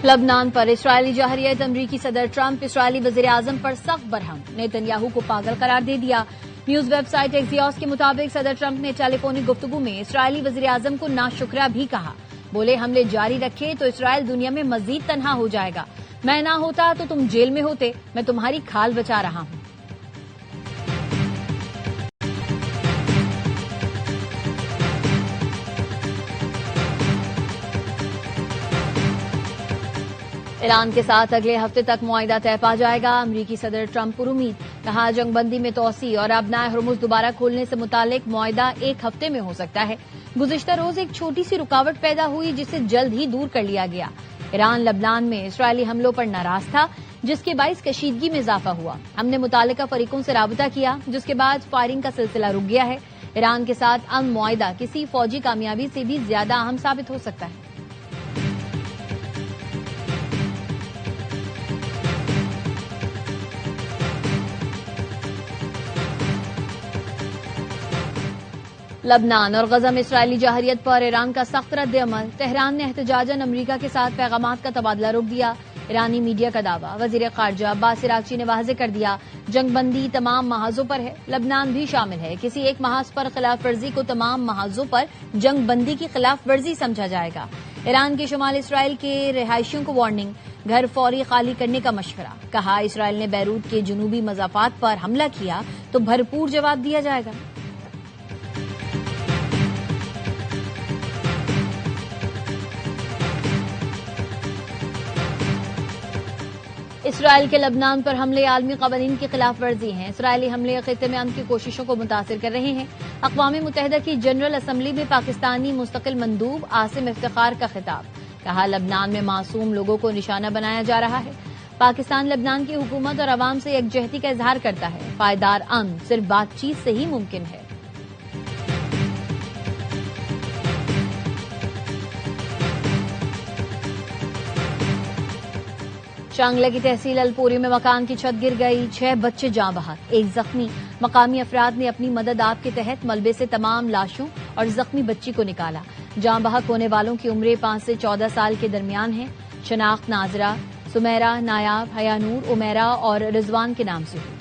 लबनान पर इसराइली जहरियत, अमरीकी सदर ट्रंप इसराइली वजीर आजम पर सख्त बरहम, नेतन्याहू को पागल करार दे दिया। न्यूज वेबसाइट एक्सियोस के मुताबिक सदर ट्रंप ने टेलीफोनिक गुफ्तगू में इसराइली वजीर आजम को नाशुक्रा भी कहा। बोले, हमले जारी रखे तो इसराइल दुनिया में मजीद तन्हा हो जाएगा। मैं ना होता तो तुम जेल में होते, मैं तुम्हारी खाल बचा रहा हूं। ईरान के साथ अगले हफ्ते तक मुआहिदा तय पा जाएगा। अमरीकी सदर ट्रंप पुरुमीद, कहा जंगबंदी में तोसी और अबनाए हुर्मुज दोबारा खोलने से मुतालिक मुआहिदा एक हफ्ते में हो सकता है। गुज़िश्ता रोज एक छोटी सी रुकावट पैदा हुई जिसे जल्द ही दूर कर लिया गया। ईरान लबनान में इसराइली हमलों पर नाराज था, जिसके बाइस कशीदगी में इजाफा हुआ। हमने मुतालिका फरीकों से राबता किया, जिसके बाद फायरिंग का सिलसिला रुक गया है। ईरान के साथ अमन मुआहिदा किसी फौजी कामयाबी से भी ज्यादा अहम साबित हो सकता है। लबनान और गजा में इसराइली जहरियत पर ईरान का सख्त रद्द-ए-अमल। तेहरान ने एहतजाजन अमरीका के साथ पैगामात का तबादला रोक दिया। ईरानी मीडिया का दावा, वजीर खारजा अब्बास इराक्ची ने वाज़ेह कर दिया, जंगबंदी तमाम महाजों पर है, लबनान भी शामिल है। किसी एक महाज पर खिलाफ वर्जी को तमाम महाजों पर जंगबंदी की खिलाफ वर्जी समझा जाएगा। ईरान के शुमाल इसराइल के रिहायशियों को वार्निंग, घर फौरी खाली करने का मशवरा। कहा, इसराइल ने बैरूत के जुनूबी मज़ाफात पर हमला किया तो भरपूर जवाब दिया जाएगा। इसराइल के लबनान पर हमले आलमी कवानीन की खिलाफ वर्जी हैं। इसराइली हमले खित्ते में अमन की कोशिशों को मुतासिर कर रहे हैं। अक़वाम मुत्तहिदा की जनरल असम्बली में पाकिस्तानी मुस्तकिल मंदूब आसिम इफ्तिखार का खिताब। कहा, लबनान में मासूम लोगों को निशाना बनाया जा रहा है। पाकिस्तान लबनान की हुकूमत और अवाम से यकजहती का इजहार करता है। पायदार अमन सिर्फ बातचीत से ही मुमकिन है। शांगला की तहसील अलपुरी में मकान की छत गिर गई, 6 बच्चे जाँ बहक, 1 जख्मी। मकामी अफराद ने अपनी मदद आप के तहत मलबे से तमाम लाशों और जख्मी बच्ची को निकाला। जाँ बहक होने वालों की उम्रें 5 से 14 साल के दरमियान है। शनाख्त नाजरा, सुमेरा, नायाब, हयानूर, उमेरा और रिजवान के नाम से हुई।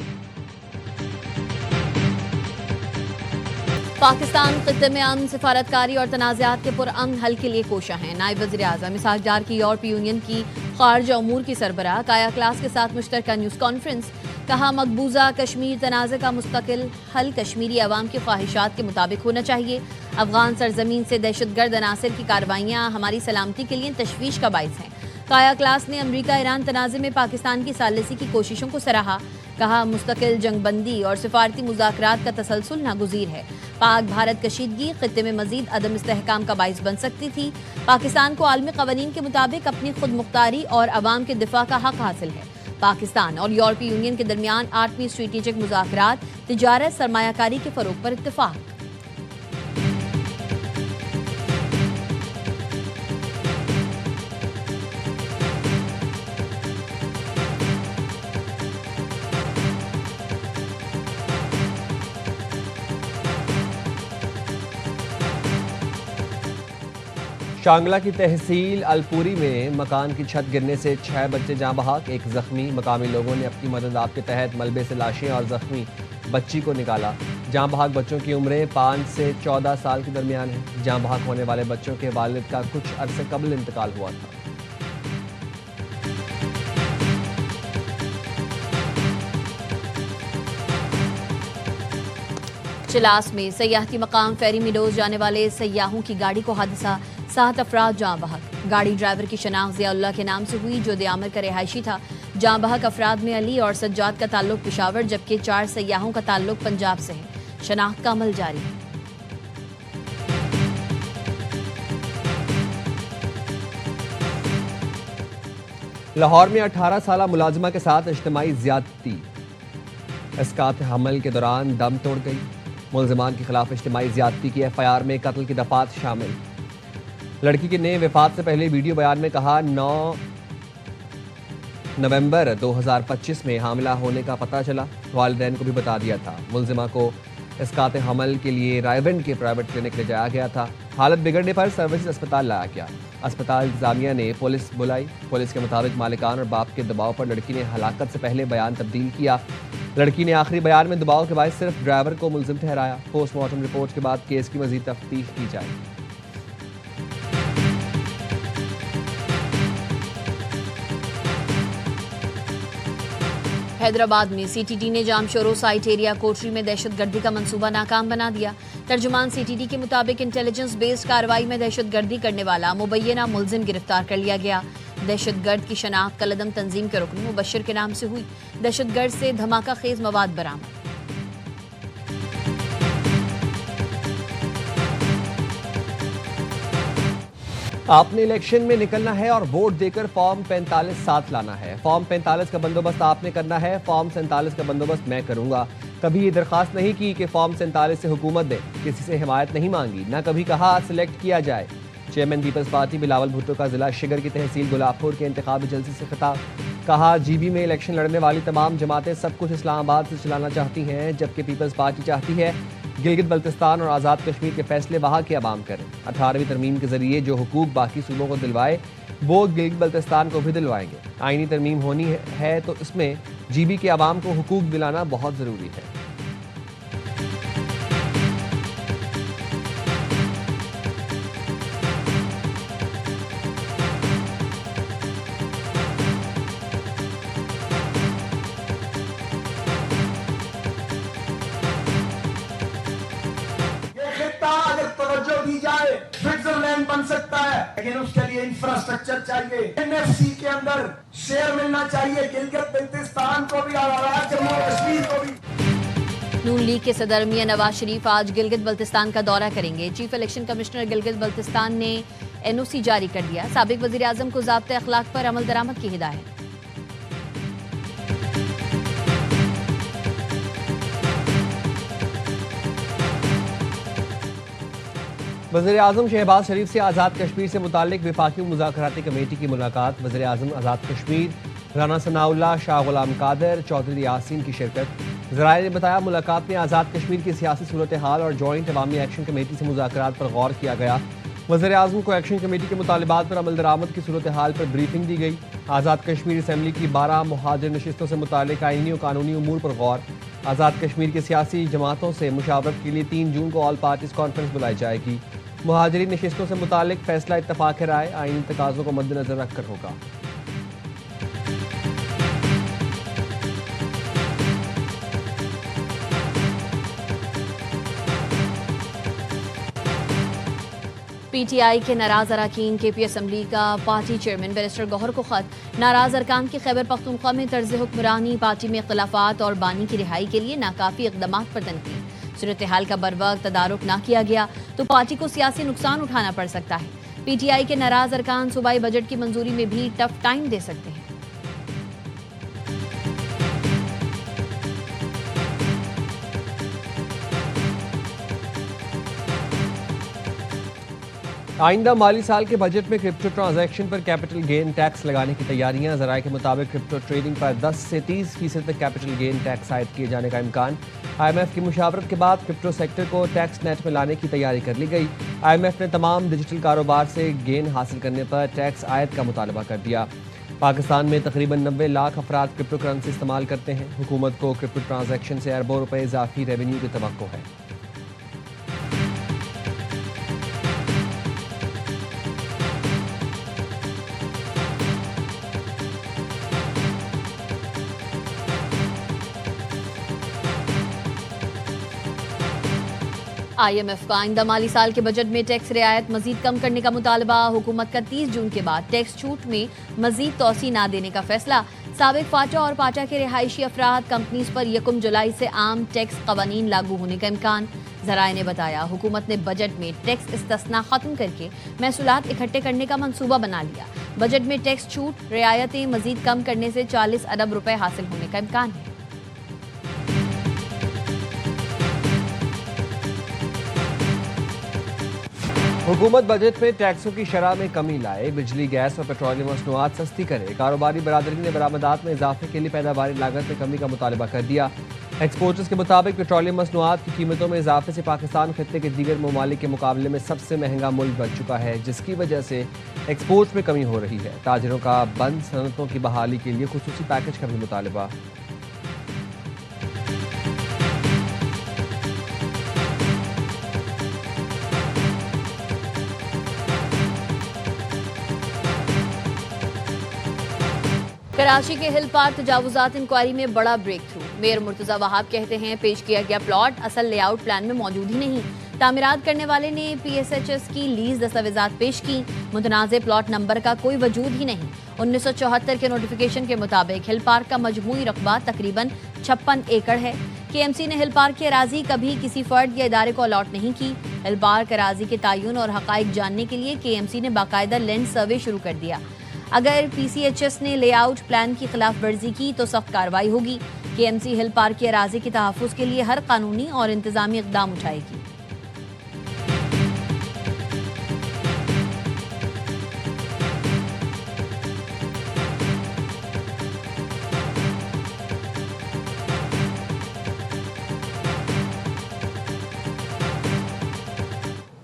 पाकिस्तान खित्ते में अमन, सिफारतकारी और तनाज़ात के पुरअमन हल के लिए कोशा है। नायब वज़ीर आज़म इसहाक डार की यूरोपीय यूनियन की खारजा उमूर की सरबराह काया क्लास के साथ मुश्तरका न्यूज़ कॉन्फ्रेंस। कहा, मकबूजा कश्मीर तनाज़े का मुस्तकिल हल कश्मीरी अवाम की ख्वाहिशात के मुताबिक होना चाहिए। अफगान सरजमीन से दहशतगर्द अनासर की कार्रवाइयाँ हमारी सलामती के लिए तशवीश का बाइस हैं। काया क्लास ने अमरीका ईरान तनाज़े में पाकिस्तान की सालिसी की कोशिशों को सराहा। कहा, मुस्तकिल जंगबंदी और सिफारती मुज़ाकरात का तसलसल नागुज़ीर है। पाक भारत कशीदगी खित्ते में मजीद अदम इस्तेहकाम का बाइस बन सकती थी। पाकिस्तान को आलमी कवानीन के मुताबिक अपनी खुद मुख्तारी और अवाम के दिफा का हक हासिल है। पाकिस्तान और यूरोपीय यूनियन के दरमियान 8वीं स्ट्रेटेजिक मुज़ाकरात, तिजारत, सरमायाकारी के फरोग पर इत्तेफाक। शांगला की तहसील अलपुरी में मकान की छत गिरने से 6 बच्चे जाँ बहक, 1 जख्मी। मकामी लोगों ने अपनी मदद आप के तहत मलबे से लाशें और जख्मी बच्ची को निकाला। जाँ बहक बच्चों की उम्रें 5 से 14 साल के दरमियान है। जाँ बहक होने वाले बच्चों के वालिद का कुछ अरसे कबल इंतकाल हुआ था। चिलास में सयाहती मकाम फेरी मिडोज जाने वाले सयाहों की गाड़ी को हादसा, 7 अफराद जाँ बहक। गाड़ी ड्राइवर की शनाख्त ज़ियाउल्लाह के नाम से हुई, जो दियामर का रिहायशी था। जाँ बहक अफराद में अली और सज्जाद का ताल्लुक पिशावर, जबकि 4 सयाहों का ताल्लुक पंजाब से है। शनाख्त का अमल जारी है। लाहौर में 18 साला मुलाजिमा के साथ इज्तिमाई ज़्यादती, इसकात हमल के दौरान दम तोड़ गई। मुलजिमान के खिलाफ इज्तिमाई ज़्यादती की FIR में कत्ल की दफात शामिल। लड़की ने वफात से पहले वीडियो बयान में कहा, 9 नवंबर 2025 में हामिला होने का पता चला, वालिदैन को भी बता दिया था। मुलजिमा को इसकात हमल के लिए रायविंड के प्राइवेट क्लिनिक ले जाया गया था। हालत बिगड़ने पर सर्विसेज अस्पताल लाया गया। अस्पताल इंतजामिया ने पुलिस बुलाई। पुलिस के मुताबिक मालिकान और बाप के दबाव पर लड़की ने हलाकत से पहले बयान तब्दील किया। लड़की ने आखिरी बयान में दबाव के बाद सिर्फ ड्राइवर को मुलजिम ठहराया। पोस्टमार्टम रिपोर्ट के बाद केस की मजीद तफ्तीश की जाएगी। हैदराबाद में सीटीडी ने जामशोरो साइट एरिया कोटरी में दहशतगर्दी का मंसूबा नाकाम बना दिया। तर्जुमान सीटीडी के मुताबिक इंटेलिजेंस बेस्ड कार्रवाई में दहशतगर्दी करने वाला मुबैना मुलजिम गिरफ्तार कर लिया गया। दहशतगर्द की शनाख्त कलदम तंजीम के रुकन मुबशर के नाम से हुई। दहशतगर्द से धमाका खेज मवाद बरामद। आपने इलेक्शन में निकलना है और वोट देकर फॉर्म 45 साथ लाना है। फॉर्म 45 का बंदोबस्त आपने करना है, फॉर्म 47 का बंदोबस्त मैं करूंगा। कभी ये दरख्वास्त नहीं की कि फॉर्म 47 से हुकूमत दे, किसी से हिमायत नहीं मांगी, ना कभी कहा सिलेक्ट किया जाए। Chairman peoples party Bilawal Bhutto का जिला शिगर की तहसील गुलाबपुर के इंतखाबी जलसे से खिताब। कहा, जीबी में इलेक्शन लड़ने वाली तमाम जमातें सब कुछ इस्लामाबाद से चलाना चाहती हैं, जबकि पीपल्स पार्टी चाहती है गिलगित बल्तिस्तान और आज़ाद कश्मीर के फैसले वहाँ के अवाम करें। 18वीं तरमीम के जरिए जो हुकूक बाकी सूबों को दिलवाए वो गिलगित बल्तिस्तान को भी दिलवाएंगे। आईनी तरमीम होनी है तो इसमें जीबी के अवाम को हुकूक दिलाना बहुत ज़रूरी है। अगर तवज्जो दी जाए स्विट्जरलैंड बन सकता है, लेकिन उसके लिए इंफ्रास्ट्रक्चर चाहिए। एनएफसी के अंदर शेयर मिलना चाहिए गिलगित बल्तिस्तान को भी और जम्मू कश्मीर को भी। नून लीग के सदर मियां नवाज शरीफ आज गिलगित बल्तिस्तान का दौरा करेंगे। Chief election commissioner Gilgit Baltistan ने एनओसी जारी कर दिया। साबिक वजीर आजम को ज़ाब्ते अखलाक पर अमल दरामद की हिदायत। वज़ीर आज़म शहबाज शरीफ से आज़ाद कश्मीर से मुताल्लिक विफाकी मुज़ाकराती कमेटी की मुलाकात। वज़ीर आज़म आज़ाद कश्मीर राना सनाउल्लाह, शाह गुलाम कादर, चौधरी यासीन की शिरकत। ज़राए ने बताया, मुलाकात में आज़ाद कश्मीर की सियासी सूरत हाल और जॉइंट अवामी एक्शन कमेटी से मुज़ाकरात पर गौर किया गया। वज़ीर आज़म को एक्शन कमेटी के मुतालिबात पर अमल दरामद की सूरत हाल पर ब्रीफिंग दी गई। आज़ाद कश्मीर असम्बली की 12 मुहाजिर नशिस्तों से मुताल्लिक आईनी और कानूनी उमूर पर गौर। आज़ाद कश्मीर की सियासी जमातों से मुशावरत के लिए 3 जून को ऑल पार्टीज कॉन्फ्रेंस बुलाई जाएगी। मुहाजिरी नशिस्तों से मुतालिक फैसला इत्तफाक राय आईनी तकाज़ों को मद्देनजर रखकर होगा। पीटीआई के नाराज अरकान केपी असम्बली का पार्टी चेयरमैन बैरिस्टर गौहर को खत। नाराज अरकान की खैबर पख्तूनख्वा में तर्ज हुक्मरानी, पार्टी में इख्तलाफात और बानी की रिहाई के लिए नाकाफी इक़दामात पर तनकीद। सूरत हाल का बरवक्त तदारुक ना किया गया तो पार्टी को सियासी नुकसान उठाना पड़ सकता है। पीटीआई के नाराज अरकान सूबाई बजट की मंजूरी में भी टफ टाइम दे सकते हैं। आइंदा माली साल के बजट में क्रिप्टो ट्रांजैक्शन पर कैपिटल गेन टैक्स लगाने की तैयारियां। ज़राए के मुताबिक क्रिप्टो ट्रेडिंग पर 10 से 30% तक कैपिटल गेन टैक्स आयद किए जाने का इम्कान। IMF की मुशावरत के बाद क्रिप्टो सेक्टर को टैक्स नेट में लाने की तैयारी कर ली गई। IMF ने तमाम डिजिटल कारोबार से गेन हासिल करने पर टैक्स आयद का मुतालबा कर दिया। पाकिस्तान में तकरीबन 90 लाख अफराद क्रिप्टो करेंसी इस्तेमाल करते हैं। हुकूमत को क्रिप्टो ट्रांजैक्शन से अरबों रुपए इजाफी रेवेन्यू की तवक्को है। IMF का आइंदा माली साल के बजट में टैक्स रियायत मजीद कम करने का मुतालबा। हुकूमत का 30 जून के बाद टैक्स छूट में मजीद तोसी ना देने का फैसला। साबिक फाटा और पाटा के रिहायशी अफराद कंपनीज पर 1 जुलाई से आम टैक्स कवानीन लागू होने का इम्कान। ज़राए ने बताया, हुकूमत ने बजट में टैक्स इस्तिस्ना खत्म करके महसूलात इकट्ठे करने का मंसूबा बना लिया। बजट में टैक्स छूट रियायतें मजीद कम करने से 40 अरब रुपए हासिल होने का इम्कान है। हुकूमत बजट में टैक्सों की शरह में कमी लाए, बिजली, गैस और पेट्रोलियम मसनूआत सस्ती करे। कारोबारी बरादरी ने बरामदात में इजाफे के लिए पैदावारी लागत में कमी का मुतालबा कर दिया। एक्सपोर्टर्स के मुताबिक पेट्रोलियम मसनूआत की कीमतों में इजाफे से पाकिस्तान खत्ते के दीगर ममालिक के मुकाबले में सबसे महंगा मुल्क बन चुका है, जिसकी वजह से एक्सपोर्ट में कमी हो रही है। ताजिरों का बंद सनतों की बहाली के लिए खुसूसी पैकेज का भी मुतालबा। कराची के हिल पार्क तजावुजात इंक्वायरी में बड़ा breakthrough. Mayor Murtaza Wahab कहते हैं पेश किया गया प्लॉट असल लेआउट प्लान में मौजूद ही नहीं। तामीरात करने वाले ने PSHS की लीज दस्तावेजात पेश की, मुतनाज़े प्लॉट नंबर का कोई वजूद ही नहीं। 1974 के नोटिफिकेशन के मुताबिक हिल पार्क का मजमूई रकबा तकरीबन 56 एकड़ है। KMC ने हिल पार्क की अराजी कभी किसी फर्द या इदारे को अलॉट नहीं की। हिल पार्क अराजी के तयन और हकाइक जानने के लिए KMC ने बाकायदा लैंड सर्वे शुरू कर दिया। अगर PCHS ने लेआउट प्लान की खिलाफ वर्जी की तो सख्त कार्रवाई होगी। KMC हिल पार्क की अराजी के तहफ़्फ़ुज़ के लिए हर कानूनी और इंतजामी इक़दाम उठाएगी।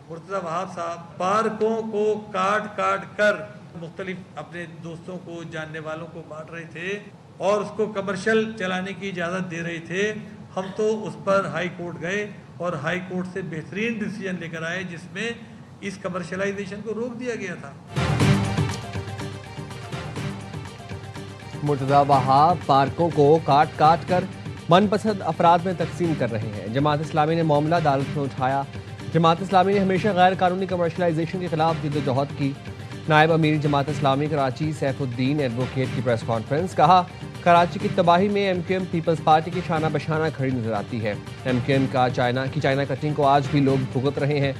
मुर्तज़ा वहाब साहब पार्कों को काट काट कर मुख्तलिफ अपने दोस्तों को, जानने वालों को बांट रहे थे और उसको कमर्शियल चलाने की इजाज़त दे रहे थे। हम तो उस पर हाई कोर्ट गए और हाई कोर्ट से बेहतरीन डिसीजन लेकर आए जिसमें इस कमर्शलाइजेशन को रोक दिया गया था। मुर्तज़ा वहाब पार्कों को काट काट कर मनपसंद अफराद में तकसीम कर रहे हैं। जमात इस्लामी ने मामला अदालत में उठाया। जमात इस्लामी ने हमेशा गैर कानूनी कमर्शलाइजेशन के खिलाफ जद्दोजहद की। नायब अमीर जमात इस्लामी कराची सैफुद्दीन एडवोकेट की प्रेस कॉन्फ्रेंस। कहा, कराची की तबाही में MQM पीपल्स पार्टी की शाना बशाना खड़ी नजर आती है। MQM का चाइना कटिंग को आज भी लोग भुगत रहे हैं।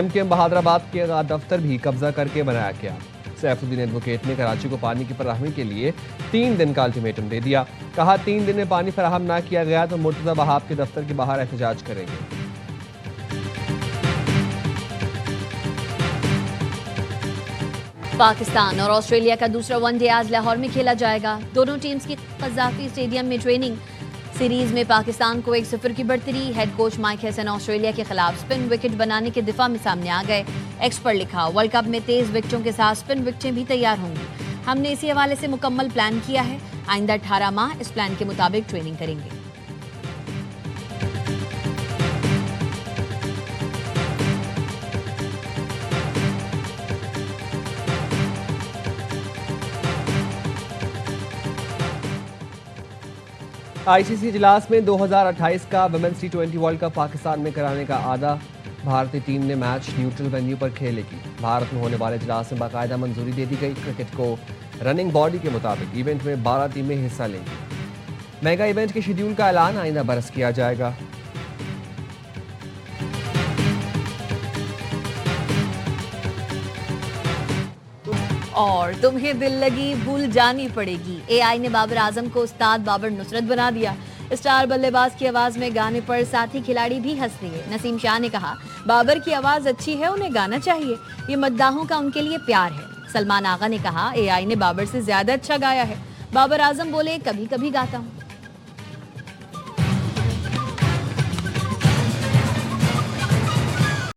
MQM बहादुराबाद के दफ्तर भी कब्जा करके बनाया गया। सैफुद्दीन एडवोकेट ने कराची को पानी की फराहमी के लिए 3 दिन का अल्टीमेटम दे दिया। कहा, 3 दिन में पानी फराहम ना किया गया तो मुर्तज़ा वहाब के दफ्तर के बाहर एहतजाज करेंगे। पाकिस्तान और ऑस्ट्रेलिया का दूसरा वनडे आज लाहौर में खेला जाएगा। दोनों टीम्स की कज़ाफी स्टेडियम में ट्रेनिंग। सीरीज में पाकिस्तान को 1-0 की बढ़तरी। Head coach Mike Hesson Australia के खिलाफ स्पिन विकेट बनाने के दिफा में सामने आ गए। एक्स पर लिखा, वर्ल्ड कप में तेज विकेटों के साथ स्पिन विकेटें भी तैयार होंगी। हमने इसी हवाले से मुकम्मल प्लान किया है। आइंदा 18 माह इस प्लान के मुताबिक ट्रेनिंग करेंगे। ICC इजलास में 2028 का women's T20 world cup Pakistan में कराने का आदा। भारतीय टीम ने मैच न्यूट्रल वेन्यू पर खेलेगी। भारत में होने वाले इजलास में बाकायदा मंजूरी दे दी गई। क्रिकेट को रनिंग बॉडी के मुताबिक इवेंट में 12 टीमें हिस्सा लेंगी। मेगा इवेंट के शेड्यूल का ऐलान आइंदा बरस किया जाएगा। और तुम्हें दिल लगी भूल जानी पड़ेगी। AI ने बाबर आजम को उस्ताद बाबर नुसरत बना दिया। स्टार बल्लेबाज की आवाज में गाने पर साथी खिलाड़ी भी हंस दिए। नसीम शाह ने कहा, बाबर की आवाज अच्छी है, उन्हें गाना चाहिए। ये मद्दाहों का उनके लिए प्यार है। सलमान आगा ने कहा, AI ने बाबर से ज्यादा अच्छा गाया है। बाबर आजम बोले, कभी कभी गाता हूँ।